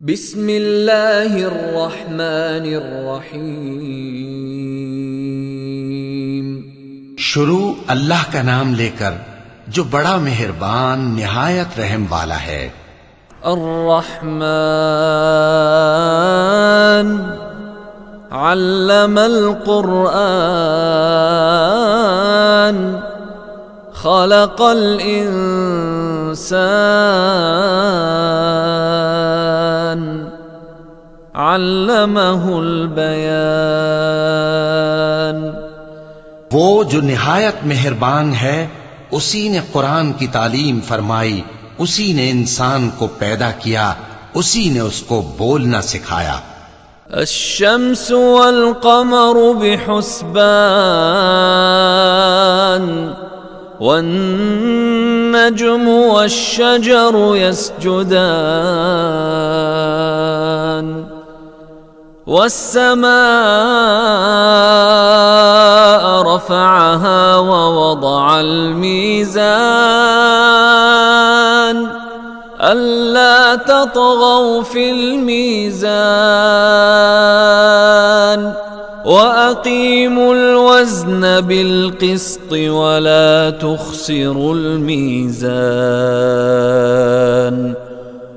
بسم اللہ الرحمن الرحیم۔ شروع اللہ کا نام لے کر جو بڑا مہربان نہایت رحم والا ہے۔ الرحمن علم القرآن خلق الانسان علمہ البیان۔ وہ جو نہایت مہربان ہے، اسی نے قرآن کی تعلیم فرمائی، اسی نے انسان کو پیدا کیا، اسی نے اس کو بولنا سکھایا۔ الشمس والقمر بحسبان والنجم والشجر يسجدان والسماء رفعها ووضع الميزان ألا تطغوا في الميزان وأقيموا الوزن بالقسط ولا تخسروا الميزان۔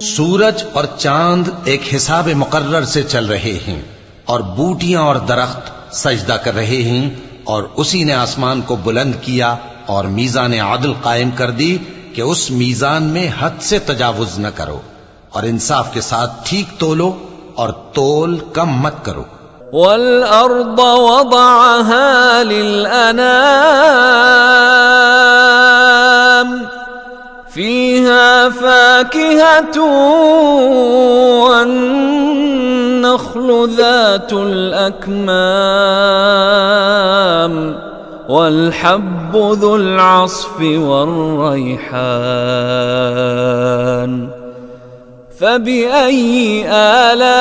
سورج اور چاند ایک حساب مقرر سے چل رہے ہیں، اور بوٹیاں اور درخت سجدہ کر رہے ہیں، اور اسی نے آسمان کو بلند کیا اور میزان عدل قائم کر دی کہ اس میزان میں حد سے تجاوز نہ کرو، اور انصاف کے ساتھ ٹھیک تولو اور تول کم مت کرو۔ والأرض وضعها للأنام فيها فاكهة والنخل ذات الأكمام والحب ذو العصف والريحان فبأي آلاء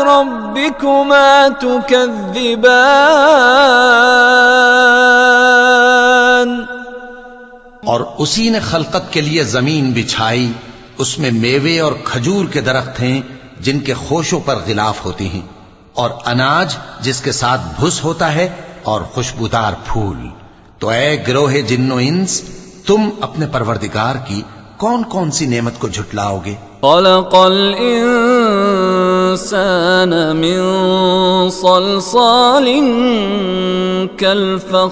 ربكما تكذبان۔ اور اسی نے خلقت کے لیے زمین بچھائی، اس میں میوے اور کھجور کے درخت ہیں جن کے خوشوں پر غلاف ہوتی ہیں، اور اناج جس کے ساتھ بھس ہوتا ہے، اور خوشبودار پھول۔ تو اے گروہ جن و انس، تم اپنے پروردگار کی کون کون سی نعمت کو جھٹلاؤ گے؟ خلق الانسان من صلصال كالفخار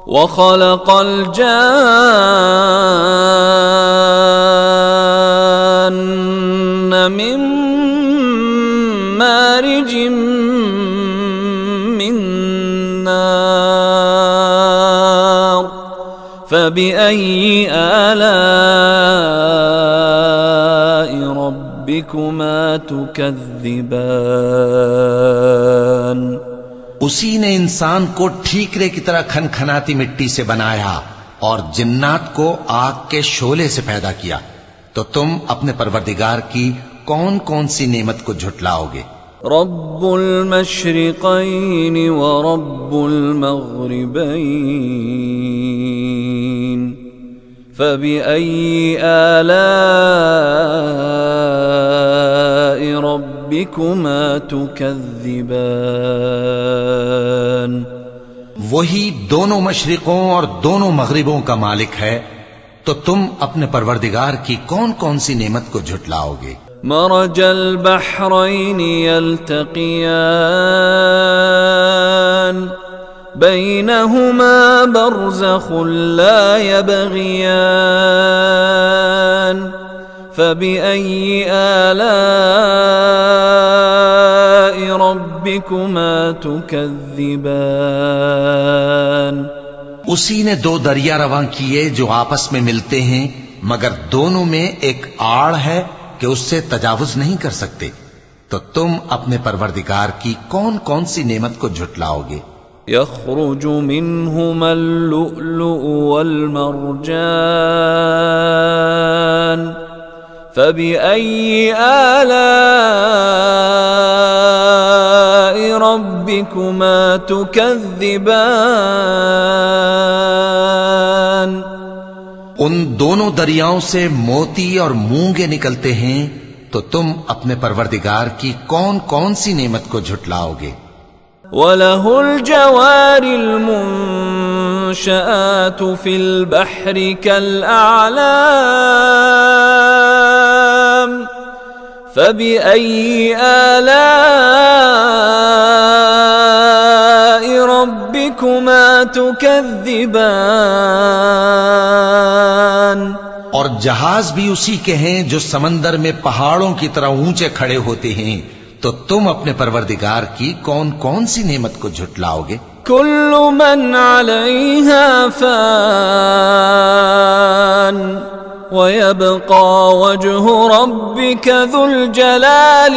وخلق الجان من مارج من نار فبأي آلاء ربكما تكذبان۔ اسی نے انسان کو ٹھیکرے کی طرح کھنکھناتی مٹی سے بنایا اور جنات کو آگ کے شعلے سے پیدا کیا، تو تم اپنے پروردگار کی کون کون سی نعمت کو جھٹلاؤ گے؟ رب المشرقین ورب المغربین فبأي آلاء ربكما تكذبان۔ وہی دونوں مشرقوں اور دونوں مغربوں کا مالک ہے، تو تم اپنے پروردگار کی کون کون سی نعمت کو جھٹلاؤ گے؟ مرج البحرین یلتقیان بینہما برزخ لا یبغیان فبأي آلاء ربكما تكذبان۔ اسی نے دو دریا رواں کیے جو آپس میں ملتے ہیں، مگر دونوں میں ایک آڑ ہے کہ اس سے تجاوز نہیں کر سکتے، تو تم اپنے پروردگار کی کون کون سی نعمت کو جھٹلاؤ گے؟ يخرج منهما اللؤلؤ والمرجان فبأي آلاء ربكما تكذبان ان دونوں دریاؤں سے موتی اور مونگے نکلتے ہیں، تو تم اپنے پروردگار کی کون کون سی نعمت کو جھٹلاؤ گے؟ وَلَهُ الْجَوَارِ الْمُنشَآتُ فِي الْبَحْرِ كَالْأَعْلَامِ فَبِأَيِّ آلَاءِ رَبِّكُمَا تُكَذِّبَانِ؟ اور جہاز بھی اسی کے ہیں جو سمندر میں پہاڑوں کی طرح اونچے کھڑے ہوتے ہیں، تو تم اپنے پروردگار کی کون کون سی نعمت کو جھٹلاؤ گے؟ كل من عليها فان ويبقى وجه ربك ذو الجلال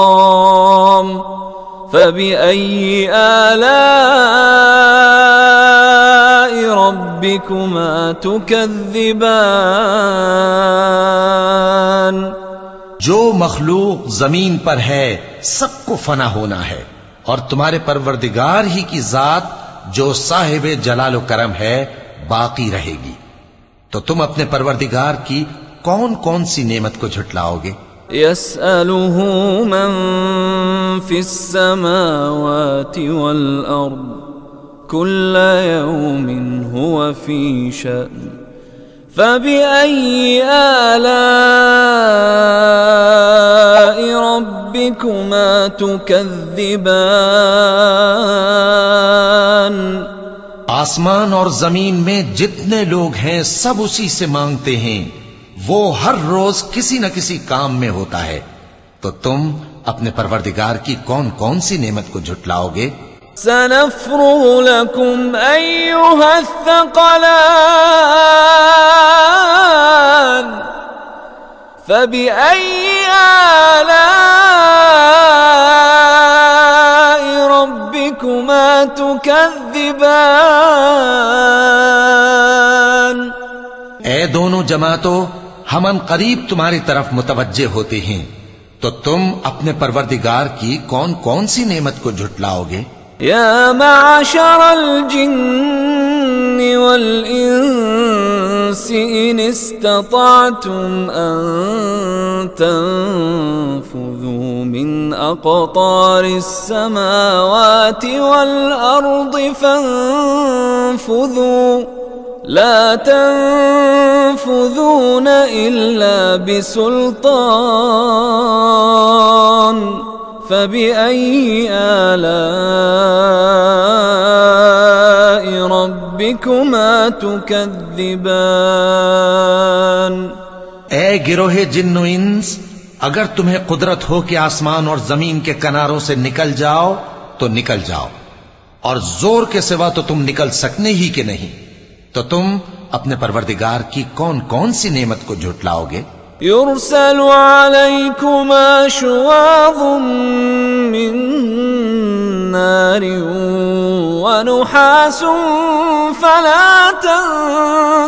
والإكرام فبأي آلاء ربكما تكذبان؟ جو مخلوق زمین پر ہے سب کو فنا ہونا ہے، اور تمہارے پروردگار ہی کی ذات جو صاحب جلال و کرم ہے باقی رہے گی، تو تم اپنے پروردگار کی کون کون سی نعمت کو جھٹلاؤ گے؟ يسأله من في السماوات والأرض كل يوم هو في شأن فبأي آلاء ربكما تكذبان؟ آسمان اور زمین میں جتنے لوگ ہیں سب اسی سے مانگتے ہیں، وہ ہر روز کسی نہ کسی کام میں ہوتا ہے، تو تم اپنے پروردگار کی کون کون سی نعمت کو جھٹلاؤ گے؟ سنفرغ لكم أيها الثقلان فبأي آلاء ربكما تكذبان؟ اے دونوں جماعتوں، ہم ان قریب تمہاری طرف متوجہ ہوتے ہیں، تو تم اپنے پروردگار کی کون کون سی نعمت کو جھٹلاؤ گے؟ يا معشر الجن والإنس إن استطعتم أن تنفذوا من أقطار السماوات والأرض فانفذوا لا تنفذون إلا بسلطان فبأي آلاء ربكما تكذبان؟ اے گروہ جن و انس، اگر تمہیں قدرت ہو کہ آسمان اور زمین کے کناروں سے نکل جاؤ تو نکل جاؤ، اور زور کے سوا تو تم نکل سکنے ہی کہ نہیں، تو تم اپنے پروردگار کی کون کون سی نعمت کو جھٹلاؤ گے؟ يرسل عليكما شواظ من نار ونحاس فلا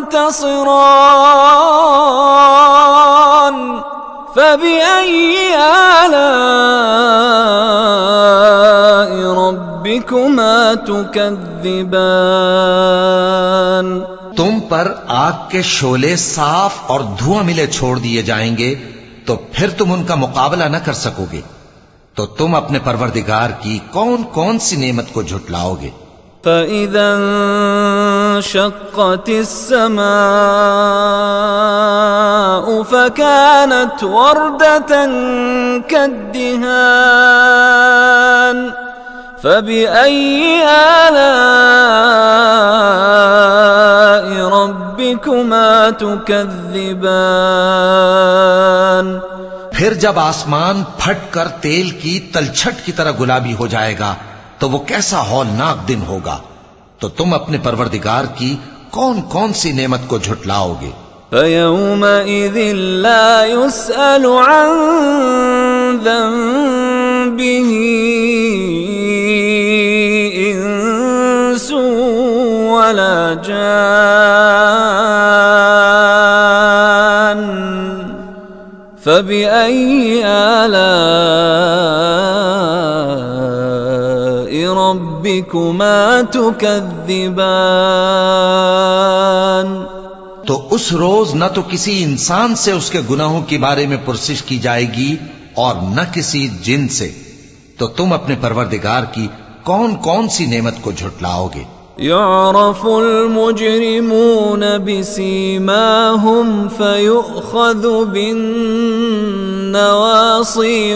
تنتصران فبأي آلاء ربكما تكذبان؟ تم پر آگ کے شعلے صاف اور دھواں ملے چھوڑ دیے جائیں گے، تو پھر تم ان کا مقابلہ نہ کر سکو گے، تو تم اپنے پروردگار کی کون کون سی نعمت کو جھٹلاؤ گے؟ فَإِذَا انشَقَّتِ السَّمَاءُ فَكَانَتْ وَرْدَةً كَالدِّهَانِ فَبِأَيِّ آلَاءِ رَبِّكُمَا تُكَذِّبَانِ؟ پھر جب آسمان پھٹ کر تیل کی تلچھٹ کی طرح گلابی ہو جائے گا تو وہ کیسا ہولناک دن ہوگا، تو تم اپنے پروردگار کی کون کون سی نعمت کو جھٹلاؤ گے؟ فَيَوْمَئِذٍ لَا يُسْأَلُ عَن ذَنبِهِ إِنسٌ وَلَا جَانٌّ فَبِأَيِّ آلَاءِ رَبِّكُمَا تُكَذِّبَانِ؟ تو اس روز نہ تو کسی انسان سے اس کے گناہوں کے بارے میں پرسش کی جائے گی اور نہ کسی جن سے، تو تم اپنے پروردگار کی کون کون سی نعمت کو جھٹلاؤ گے؟ يعرف المجرمون بسيماهم فيؤخذ بالنواصي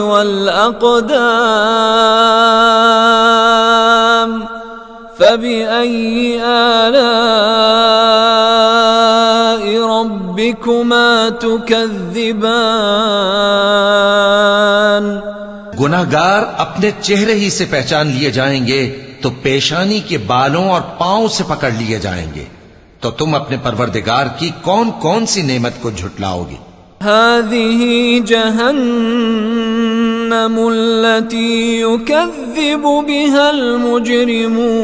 والأقدام فبأي آلاء ربكما تكذبان؟ گناہگار اپنے چہرے ہی سے پہچان لیے جائیں گے تو پیشانی کے بالوں اور پاؤں سے پکڑ لیے جائیں گے، تو تم اپنے پروردگار کی کون کون سی نعمت کو جھٹلاؤ گے؟ هذه جهنم التي يكذب بها المجرمون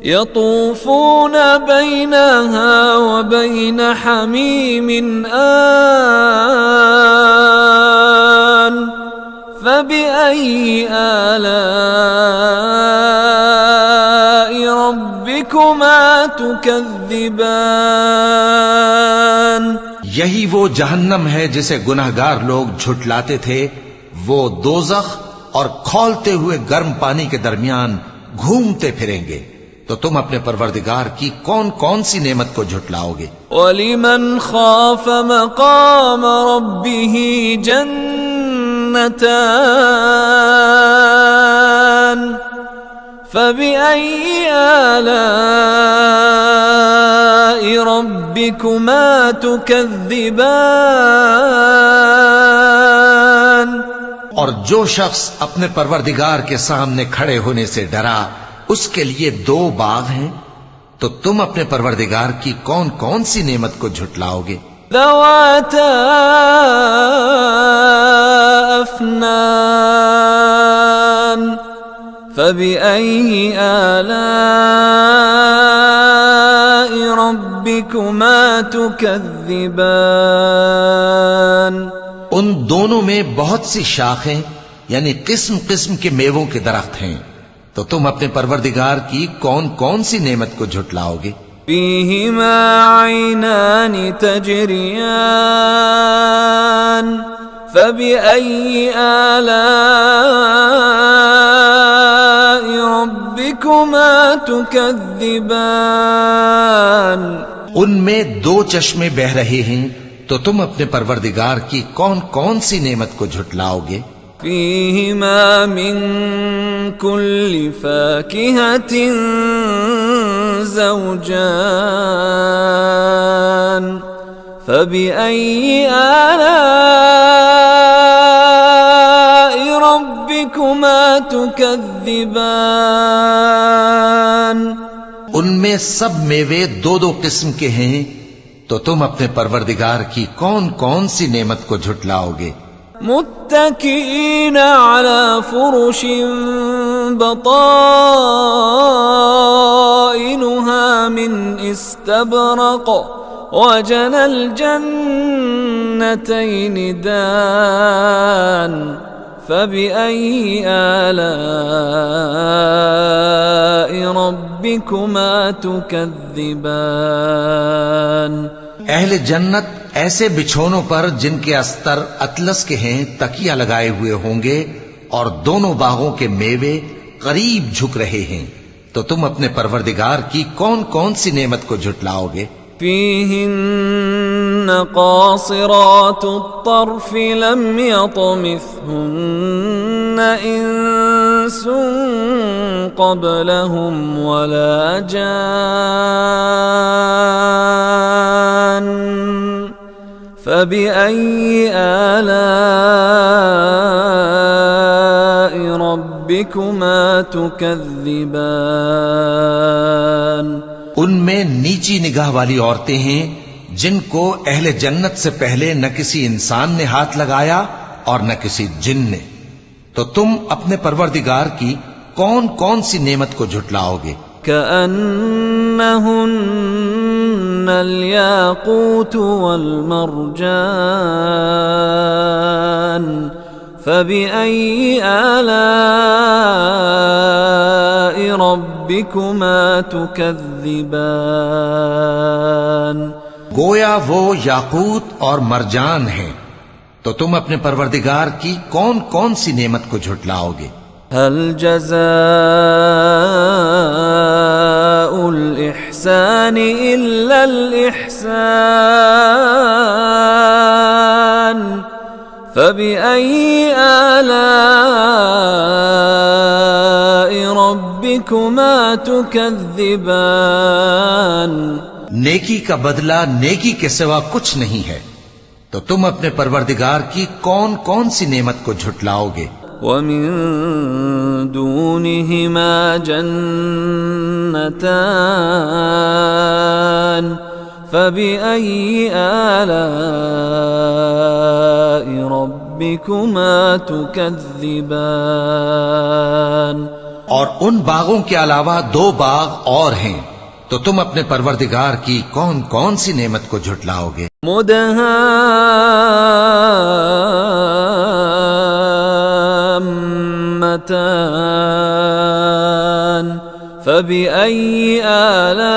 يطوفون بينها وبين حميم آن فبأي آلاء ربكما تكذبان؟ یہی وہ جہنم ہے جسے گناہگار لوگ جھٹلاتے تھے، وہ دوزخ اور کھولتے ہوئے گرم پانی کے درمیان گھومتے پھریں گے، تو تم اپنے پروردگار کی کون کون سی نعمت کو جھٹلاؤ گے؟ وَلِمَنْ خَافَ مَقَامَ رَبِّهِ جَنَّتَانِ فَبِأَيِّ آلَاءِ رَبِّكُمَا تُكَذِّبَانِ؟ اور جو شخص اپنے پروردگار کے سامنے کھڑے ہونے سے ڈرا، اس کے لیے 2 باغ ہیں، تو تم اپنے پروردگار کی کون کون سی نعمت کو جھٹلاؤ گے؟ ذواتا افنان فبأي آلاء ربكما تكذبان؟ ان دونوں میں بہت سی شاخیں یعنی قسم قسم کے میووں کے درخت ہیں، تو تم اپنے پروردگار کی کون کون سی نعمت کو جھٹلاؤ گے؟ فيهما عينان تجريان فبأي آلاء ربكما تكذبان؟ ان میں 2 چشمے بہ رہے ہیں، تو تم اپنے پروردگار کی کون کون سی نعمت کو جھٹلاؤ گے؟ فيهما من كل فاكهة زوجان فبأي آلاء ربكما تكذبان؟ ان میں سب میوے 2 قسم کے ہیں، تو تم اپنے پروردگار کی کون کون سی نعمت کو جھٹلاؤ گے؟ متكئين على فرش بطائنها من استبرق وجنى الجنتين دان فبأي آلاء ربكما تكذبان؟ اہل جنت ایسے بچھونوں پر جن کے استر اطلس کے ہیں تکیہ لگائے ہوئے ہوں گے، اور دونوں باغوں کے میوے قریب جھک رہے ہیں، تو تم اپنے پروردگار کی کون کون سی نعمت کو جھٹلاؤ گے؟ فيهن قاصرات الطرف لم يطمثهن إنس قبلهم ولا جان فبأي آلاء ربكما تكذبان؟ ان میں نیچی نگاہ والی عورتیں ہیں جن کو اہل جنت سے پہلے نہ کسی انسان نے ہاتھ لگایا اور نہ کسی جن نے، تو تم اپنے پروردگار کی کون کون سی نعمت کو جھٹلاؤ گے؟ كأنهن الياقوت والمرجان فبأي آلاء ربكما تكذبان گویا وہ یاقوت اور مرجان ہیں، تو تم اپنے پروردگار کی کون کون سی نعمت کو جھٹلاؤ گے؟ هل جزاء الإحسان إلا الإحسان فبأي آلاء ربكما تكذبان نیکی کا بدلہ نیکی کے سوا کچھ نہیں ہے، تو تم اپنے پروردگار کی کون کون سی نعمت کو جھٹلاؤ گے؟ ومن دونهما جنتان فبأي آلاء ربكما تكذبان اور ان باغوں کے علاوہ دو باغ اور ہیں، تو تم اپنے پروردگار کی کون کون سی نعمت کو جھٹلاؤ گے؟ مدهامتان فبأي آلاء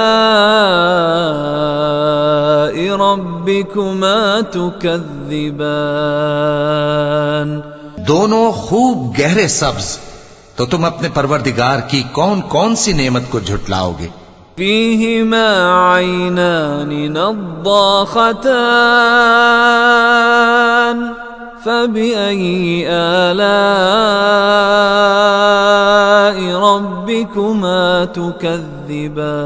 ربكما تكذبان دونوں خوب گہرے سبز، تو تم اپنے پروردگار کی کون کون سی نعمت کو جھٹلاؤ گے؟ فيهما عينان نضاختان فبأي آلاء ربكما تكذبان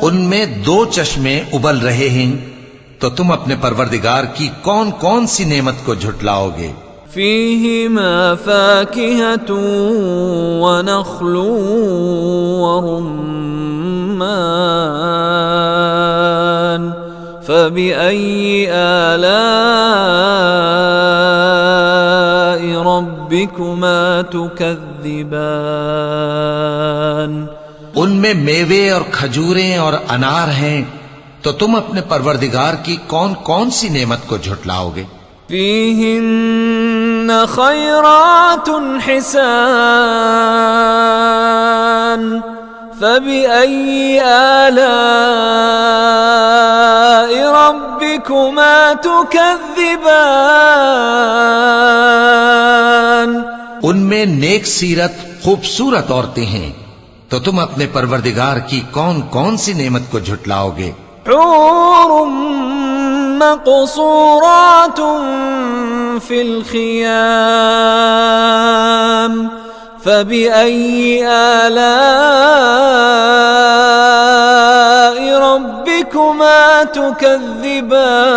ان میں دو چشمے ابل رہے ہیں، تو تم اپنے پروردگار کی کون کون سی نعمت کو جھٹلاؤ گے؟ فيهما فاكهة ونخل ورمان فبأي آلاء ربكما تكذبان ان میں میوے اور کھجوریں اور انار ہیں، تو تم اپنے پروردگار کی کون کون سی نعمت کو جھٹلاؤ گے؟ فيهن خيرات حسان فبأي آلاء ربكما تكذبان ان میں نیک سیرت خوبصورت عورتیں ہیں، تو تم اپنے پروردگار کی کون کون سی نعمت کو جھٹلاؤ گے؟ حور مقصورات في الخيام فبأي آلاء ربكما تكذبان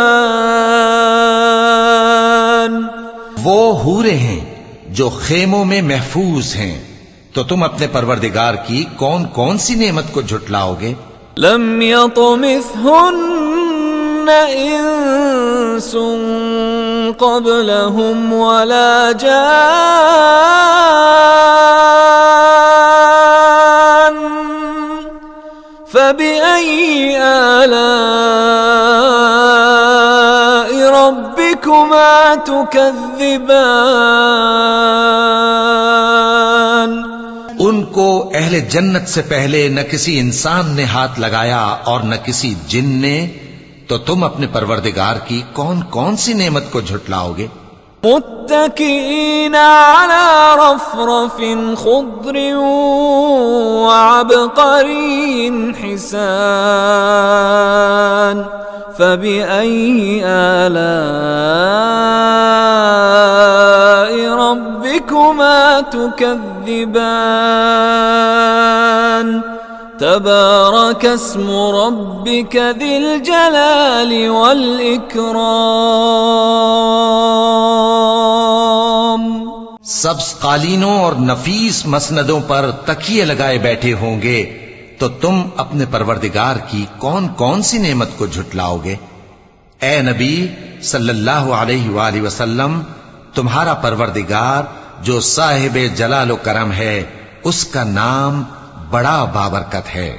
وہ حوریں ہیں جو خیموں میں محفوظ ہیں، تو تم اپنے پروردگار کی کون کون سی نعمت کو جھٹلاؤ گے؟ لم يطمثهن انس قبلهم ولا جان فبأي آلاء ربكما تكذبان ان کو اہل جنت سے پہلے نہ کسی انسان نے ہاتھ لگایا اور نہ کسی جن نے، تو تم اپنے پروردگار کی کون کون سی نعمت کو جھٹلاؤ گے؟ متكئين على رفرف خضر وعبقري حسان فبأي آلاء ربكما تكذبان تبارك اسم ربك ذي الجلال والإكرام سبز قالینوں اور نفیس مسندوں پر تکیے لگائے بیٹھے ہوں گے، تو تم اپنے پروردگار کی کون کون سی نعمت کو جھٹلاؤ گے؟ اے نبی صلی اللہ علیہ وآلہ وسلم، تمہارا پروردگار جو صاحب جلال و کرم ہے، اس کا نام بڑا بابرکت ہے۔